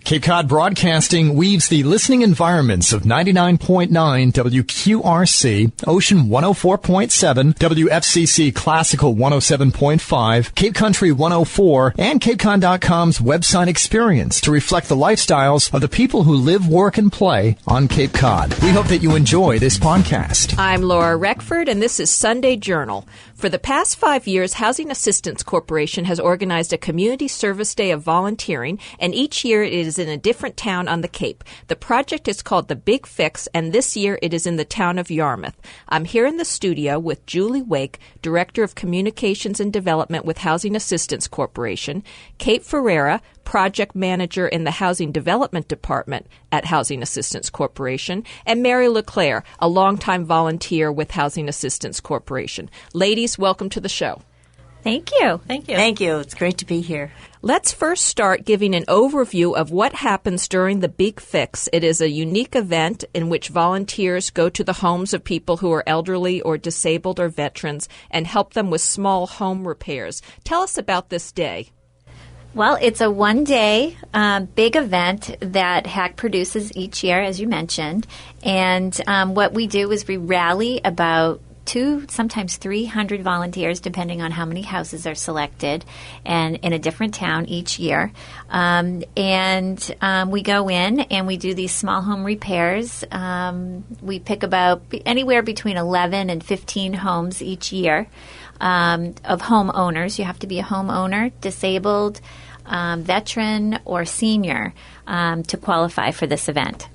Cape Cod Broadcasting weaves the listening environments of 99.9 WQRC, Ocean 104.7, WFCC Classical 107.5, Cape Country 104, and CapeCon.com's website experience to reflect the lifestyles of the people who live, work, and play on Cape Cod. We hope that you enjoy this podcast. I'm Laura Reckford, and this is Sunday Journal. For the past 5 years, Housing Assistance Corporation has organized a community service day of volunteering, and each year it is in a different town on the Cape. The project is called The Big Fix, and this year it is in the town of Yarmouth. I'm here in the studio with Julie Wake, Director of Communications and Development with Housing Assistance Corporation, Kate Ferreira, Project Manager in the Housing Development Department at Housing Assistance Corporation, and Mary LeClair, a longtime volunteer with Housing Assistance Corporation. Ladies, welcome to the show. Thank you. Thank you. Thank you. It's great to be here. Let's first start giving an overview of what happens during the Big Fix. It is a unique event in which volunteers go to the homes of people who are elderly or disabled or veterans and help them with small home repairs. Tell us about this day. Well, it's a one-day big event that HAC produces each year, as you mentioned. And what we do is we rally about 200, sometimes 300 volunteers, depending on how many houses are selected, and in a different town each year. We go in and we do these small home repairs. We pick about anywhere between 11 and 15 homes each year of homeowners. You have to be a homeowner, disabled, veteran, or senior to qualify for this event.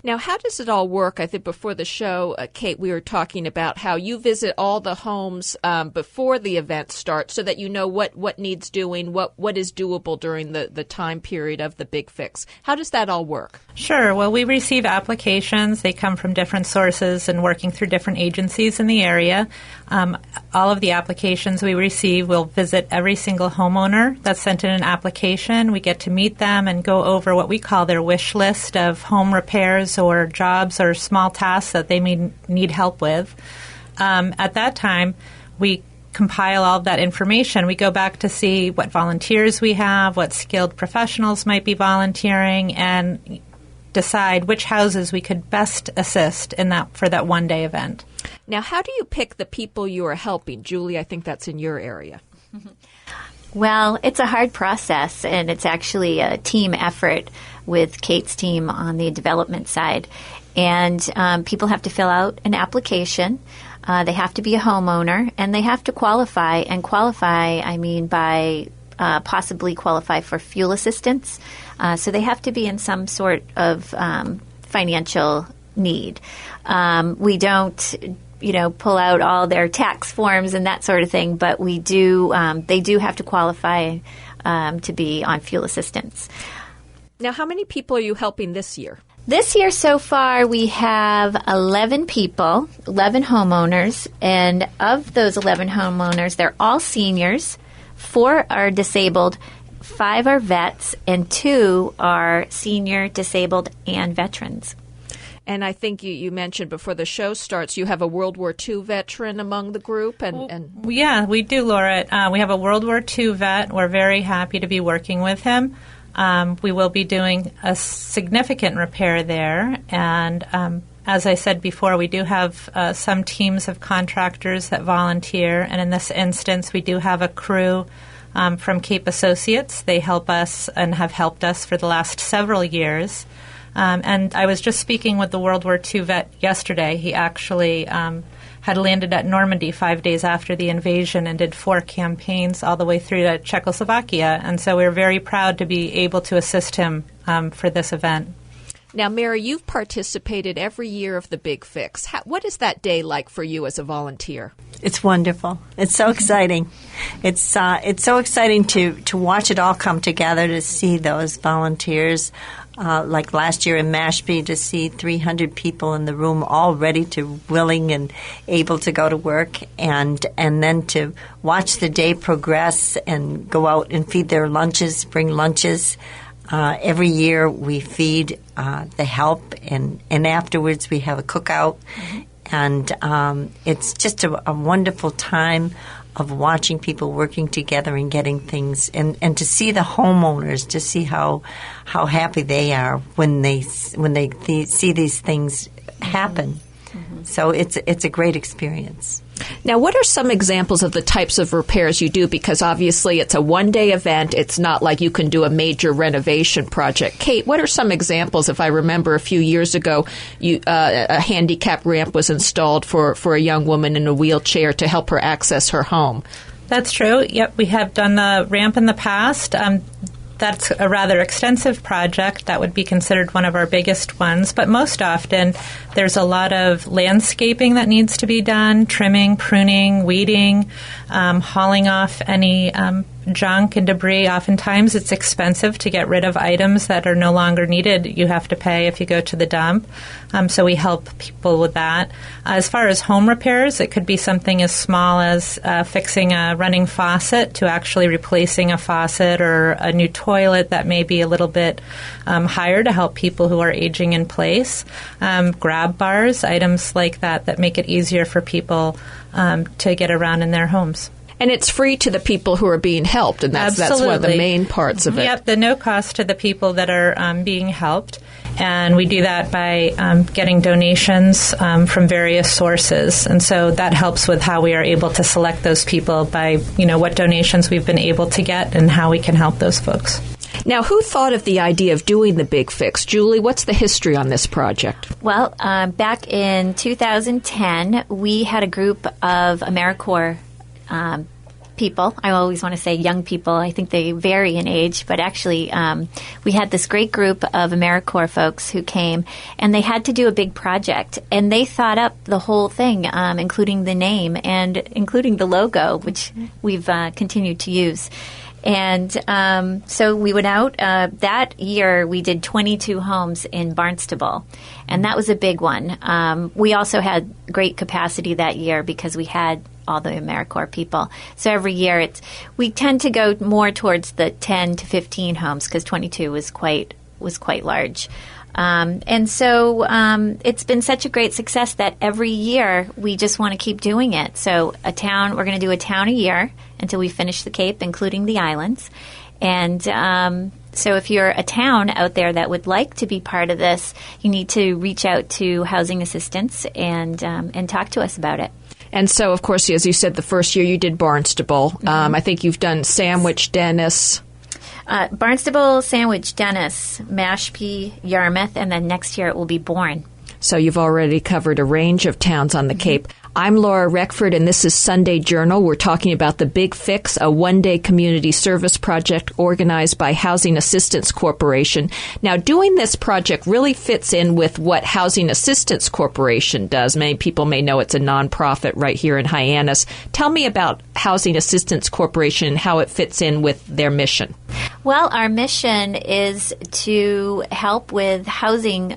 Now, how does it all work? I think before the show, Kate, we were talking about how you visit all the homes before the event starts so that you know what needs doing, what is doable during the time period of the Big Fix. How does that all work? Sure. Well, we receive applications. They come from different sources and working through different agencies in the area. All of the applications we receive, we'll visit every single homeowner that's sent in an application. We get to meet them and go over what we call their wish list of home repairs or jobs or small tasks that they may need help with. At that time, we compile all of that information. We go back to see what volunteers we have, what skilled professionals might be volunteering, and decide which houses we could best assist for that one-day event. Now, how do you pick the people you are helping? Julie, I think that's in your area. Well, it's a hard process, and it's actually a team effort with Kate's team on the development side. And people have to fill out an application. They have to be a homeowner, and they have to qualify. And qualify, I mean by possibly qualify for fuel assistance. So they have to be in some sort of financial need. We don't pull out all their tax forms and that sort of thing, but we do. They do have to qualify to be on fuel assistance. Now, how many people are you helping this year? This year so far we have 11 people, 11 homeowners, and of those 11 homeowners, they're all seniors. 4 are disabled, 5 are vets, and 2 are senior, disabled, and veterans. And I think you mentioned before the show starts, you have a World War II veteran among the group. Yeah, we do, Laura. We have a World War II vet. We're very happy to be working with him. We will be doing a significant repair there. And as I said before, we do have some teams of contractors that volunteer. And in this instance, we do have a crew from Cape Associates. They help us and have helped us for the last several years. And I was just speaking with the World War II vet yesterday. He actually had landed at Normandy 5 days after the invasion and did 4 campaigns all the way through to Czechoslovakia. And so we're very proud to be able to assist him for this event. Now, Mary, you've participated every year of the Big Fix. What is that day like for you as a volunteer? It's wonderful. It's so exciting. It's so exciting to watch it all come together, to see those volunteers. Like last year in Mashpee, to see 300 people in the room all ready to, willing and able to go to work, and then to watch the day progress and go out and feed their lunches, bring lunches. Every year we feed the help, and afterwards we have a cookout. Mm-hmm. And it's just a wonderful time. of watching people working together and getting things, and to see the homeowners, to see how happy they are when they see these things happen. Mm-hmm. So it's a great experience. Now, what are some examples of the types of repairs you do? Because obviously it's a one-day event. It's not like you can do a major renovation project. Kate, what are some examples? If I remember a few years ago, a handicap ramp was installed for a young woman in a wheelchair to help her access her home. That's true. Yep, we have done the ramp in the past. That's a rather extensive project. That would be considered one of our biggest ones. But most often, there's a lot of landscaping that needs to be done, trimming, pruning, weeding, hauling off any junk and debris. Oftentimes, it's expensive to get rid of items that are no longer needed. You have to pay if you go to the dump. So we help people with that. As far as home repairs, it could be something as small as fixing a running faucet to actually replacing a faucet, or a new toilet that may be a little bit higher to help people who are aging in place. Grab bars, items like that make it easier for people to get around in their homes. And it's free to the people who are being helped, and that's one of the main parts of it. Yep, the no cost to the people that are being helped. And we do that by getting donations from various sources. And so that helps with how we are able to select those people by, what donations we've been able to get and how we can help those folks. Now, who thought of the idea of doing the Big Fix? Julie, what's the history on this project? Well, back in 2010, we had a group of AmeriCorps people. I always want to say young people. I think they vary in age, but actually we had this great group of AmeriCorps folks who came, and they had to do a big project, and they thought up the whole thing, including the name and including the logo, which we've continued to use. And so we went out. That year, we did 22 homes in Barnstable, and that was a big one. We also had great capacity that year because we had all the AmeriCorps people. So every year, we tend to go more towards the 10 to 15 homes because 22 was quite large. And so it's been such a great success that every year we just want to keep doing it. So we're going to do a town a year until we finish the Cape, including the islands. And so if you're a town out there that would like to be part of this, you need to reach out to housing assistance and talk to us about it. And so, of course, as you said, the first year you did Barnstable. Mm-hmm. I think you've done Sandwich, Dennis. Barnstable, Sandwich, Dennis, Mashpee, Yarmouth, and then next year it will be Bourne. So you've already covered a range of towns on the Cape. I'm Laura Reckford, and this is Sunday Journal. We're talking about the Big Fix, a one-day community service project organized by Housing Assistance Corporation. Now, doing this project really fits in with what Housing Assistance Corporation does. Many people may know it's a nonprofit right here in Hyannis. Tell me about Housing Assistance Corporation and how it fits in with their mission. Well, our mission is to help with housing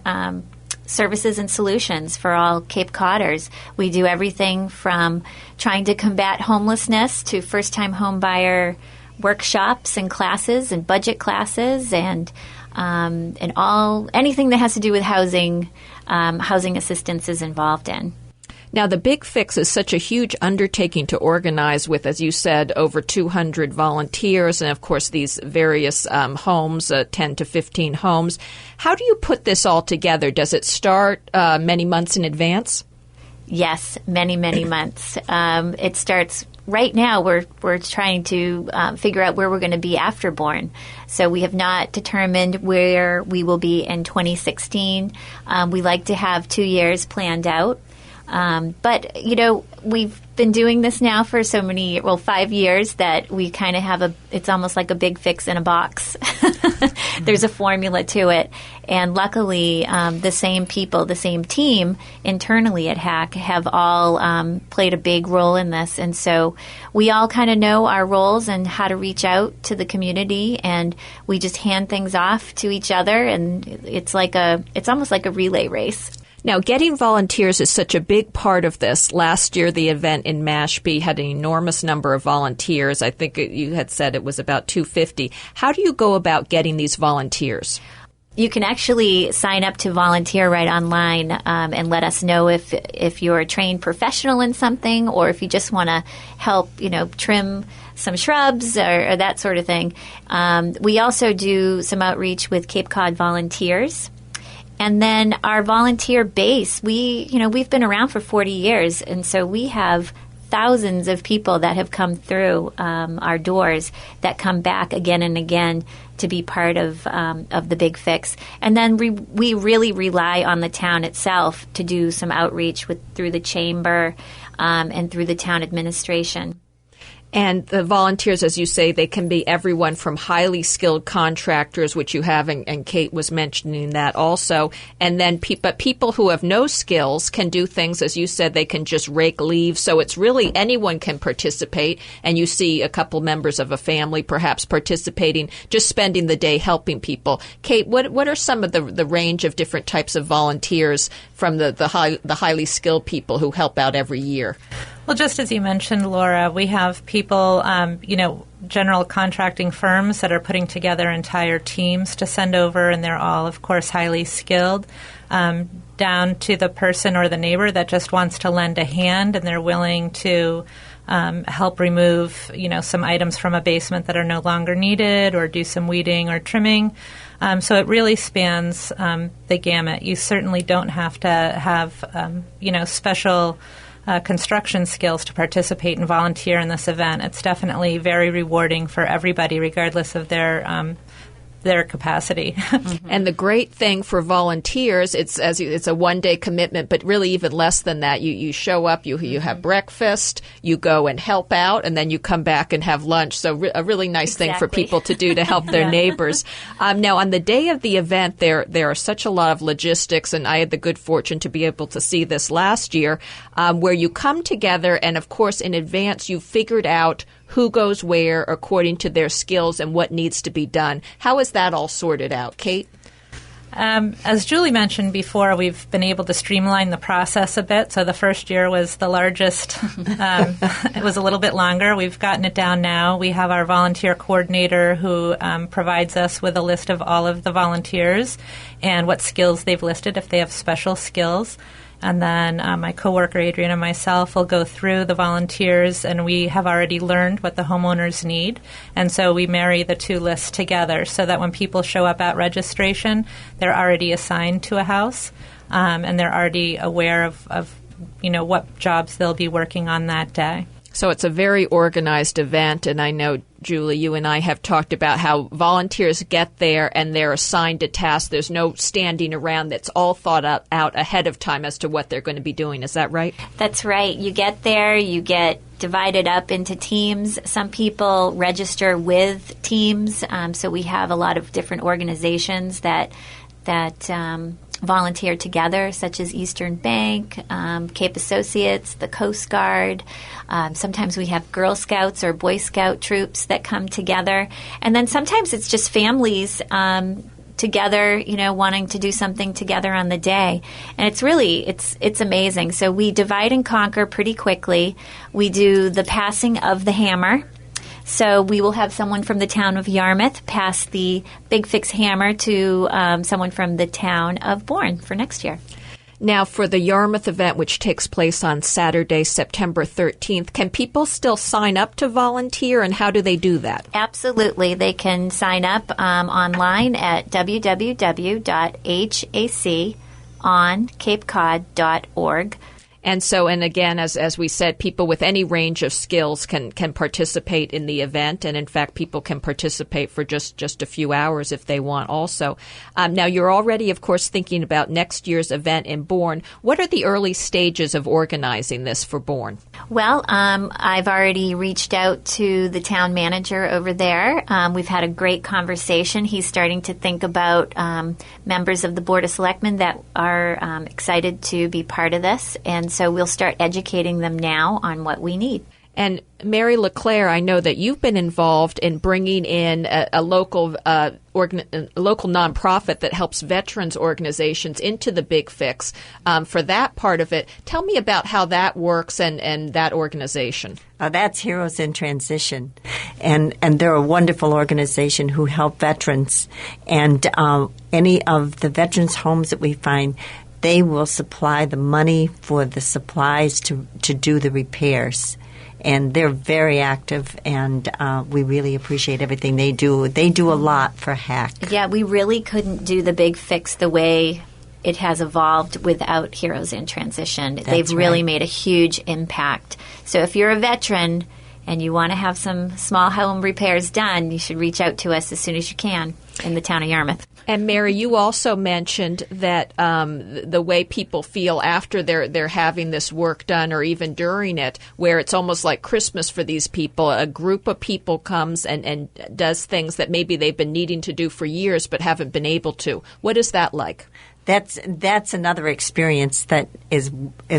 services and solutions for all Cape Codders. We do everything from trying to combat homelessness to first-time home buyer workshops and classes and budget classes and anything that has to do with housing. Housing assistance is involved in. Now, the Big Fix is such a huge undertaking to organize with, as you said, over 200 volunteers and, of course, these various homes, 10 to 15 homes. How do you put this all together? Does it start many months in advance? Yes, many, many months. It starts right now. We're trying to figure out where we're going to be after Bourne. So we have not determined where we will be in 2016. We like to have 2 years planned out. But, we've been doing this now for 5 years that we kind of it's almost like a big fix in a box. There's a formula to it. And luckily, the same people, the same team internally at HAC have all played a big role in this. And so we all kind of know our roles and how to reach out to the community. And we just hand things off to each other. And it's almost like a relay race. Now, getting volunteers is such a big part of this. Last year, the event in Mashpee had an enormous number of volunteers. I think you had said it was about 250. How do you go about getting these volunteers? You can actually sign up to volunteer right online and let us know if you're a trained professional in something or if you just want to help, trim some shrubs or that sort of thing. We also do some outreach with Cape Cod volunteers. And then our volunteer base, we've been around for 40 years, and so we have thousands of people that have come through our doors that come back again and again to be part of the Big Fix. And then we really rely on the town itself to do some outreach through the chamber and through the town administration. And the volunteers, as you say, they can be everyone from highly skilled contractors, which you have, and Kate was mentioning that also. And then but people who have no skills can do things, as you said, they can just rake leaves. So it's really anyone can participate. And you see a couple members of a family perhaps participating, just spending the day helping people. Kate, what are some of the range of different types of volunteers from the highly skilled people who help out every year? Well, just as you mentioned, Laura, we have people, general contracting firms that are putting together entire teams to send over, and they're all, of course, highly skilled, down to the person or the neighbor that just wants to lend a hand, and they're willing to help remove, some items from a basement that are no longer needed or do some weeding or trimming. So it really spans the gamut. You certainly don't have to have, special construction skills to participate and volunteer in this event. It's definitely very rewarding for everybody, regardless of their capacity. Mm-hmm. And the great thing for volunteers, it's a one-day commitment, but really even less than that. You show up, you have breakfast, you go and help out, and then you come back and have lunch. So a really nice thing for people to do to help their neighbors. Now, on the day of the event, there are such a lot of logistics, and I had the good fortune to be able to see this last year, where you come together, and of course, in advance, you've figured out who goes where according to their skills and what needs to be done. How is that all sorted out, Kate? As Julie mentioned before, we've been able to streamline the process a bit. So the first year was the largest. It was a little bit longer. We've gotten it down now. We have our volunteer coordinator who provides us with a list of all of the volunteers and what skills they've listed if they have special skills. And then my coworker, Adrian, and myself will go through the volunteers, and we have already learned what the homeowners need. And so we marry the two lists together so that when people show up at registration, they're already assigned to a house, and they're already aware of what jobs they'll be working on that day. So it's a very organized event, and I know, Julie, you and I have talked about how volunteers get there and they're assigned a task. There's no standing around. That's all thought out ahead of time as to what they're going to be doing. Is that right? That's right. You get there, you get divided up into teams. Some people register with teams, so we have a lot of different organizations that volunteer together, such as Eastern Bank, Cape Associates, the Coast Guard. Sometimes we have Girl Scouts or Boy Scout troops that come together. And then sometimes it's just families together, wanting to do something together on the day. And it's amazing. So we divide and conquer pretty quickly. We do the passing of the hammer. So we will have someone from the town of Yarmouth pass the Big Fix hammer to someone from the town of Bourne for next year. Now, for the Yarmouth event, which takes place on Saturday, September 13th, can people still sign up to volunteer, and how do they do that? Absolutely. They can sign up online at www.haconCapeCod.org. And so, and again, as we said, people with any range of skills can participate in the event. And in fact, people can participate for just a few hours if they want also. Now, you're already, of course, thinking about next year's event in Bourne. What are the early stages of organizing this for Bourne? Well, I've already reached out to the town manager over there. We've had a great conversation. He's starting to think about members of the Board of Selectmen that are excited to be part of this. And so we'll start educating them now on what we need. And Mary LeClair, I know that you've been involved in bringing in a local nonprofit that helps veterans organizations into the Big Fix. For that part of it, tell me about how that works and that organization. That's Heroes in Transition, and they're a wonderful organization who help veterans. And any of the veterans' homes that we find, they will supply the money for the supplies to do the repairs. And they're very active, and we really appreciate everything they do. They do a lot for HAC. Yeah, we really couldn't do the Big Fix the way it has evolved without Heroes in Transition. They've really made a huge impact. So if you're a veteran and you want to have some small home repairs done, you should reach out to us as soon as you can in the town of Yarmouth. And Mary, you also mentioned that the way people feel after they're having this work done, or even during it, where it's almost like Christmas for these people. A group of people comes and does things that maybe they've been needing to do for years but haven't been able to. What is that like? That's another experience that is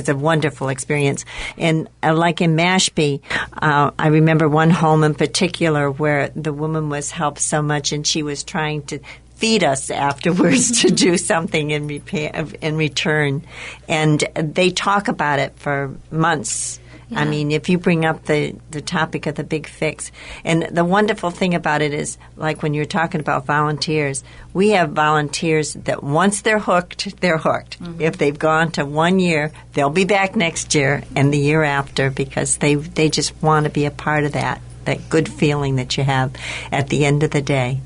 a wonderful experience. And like in Mashpee, I remember one home in particular where the woman was helped so much, and she was trying to feed us afterwards to do something in return. And they talk about it for months. Yeah. I mean, if you bring up the topic of the Big Fix. And the wonderful thing about it is, like when you're talking about volunteers, we have volunteers that once they're hooked, they're hooked. Mm-hmm. If they've gone to 1 year, they'll be back next year and the year after, because they just want to be a part of that good feeling that you have at the end of the day.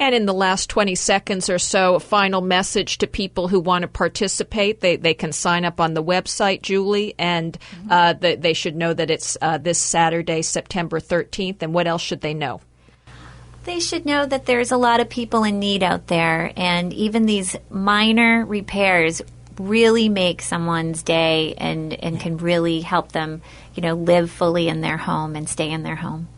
And in the last 20 seconds or so, a final message to people who want to participate. They can sign up on the website, Julie, and they should know that it's this Saturday, September 13th. And what else should they know? They should know that there's a lot of people in need out there, and even these minor repairs really make someone's day and can really help them, live fully in their home and stay in their home.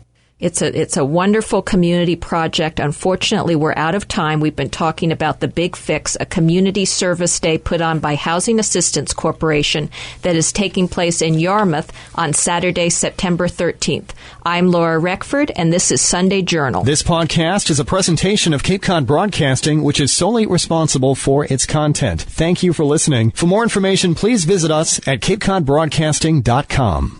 It's a wonderful community project. Unfortunately, we're out of time. We've been talking about the Big Fix, a community service day put on by Housing Assistance Corporation that is taking place in Yarmouth on Saturday, September 13th. I'm Laura Reckford, and this is Sunday Journal. This podcast is a presentation of Cape Cod Broadcasting, which is solely responsible for its content. Thank you for listening. For more information, please visit us at capecodbroadcasting.com.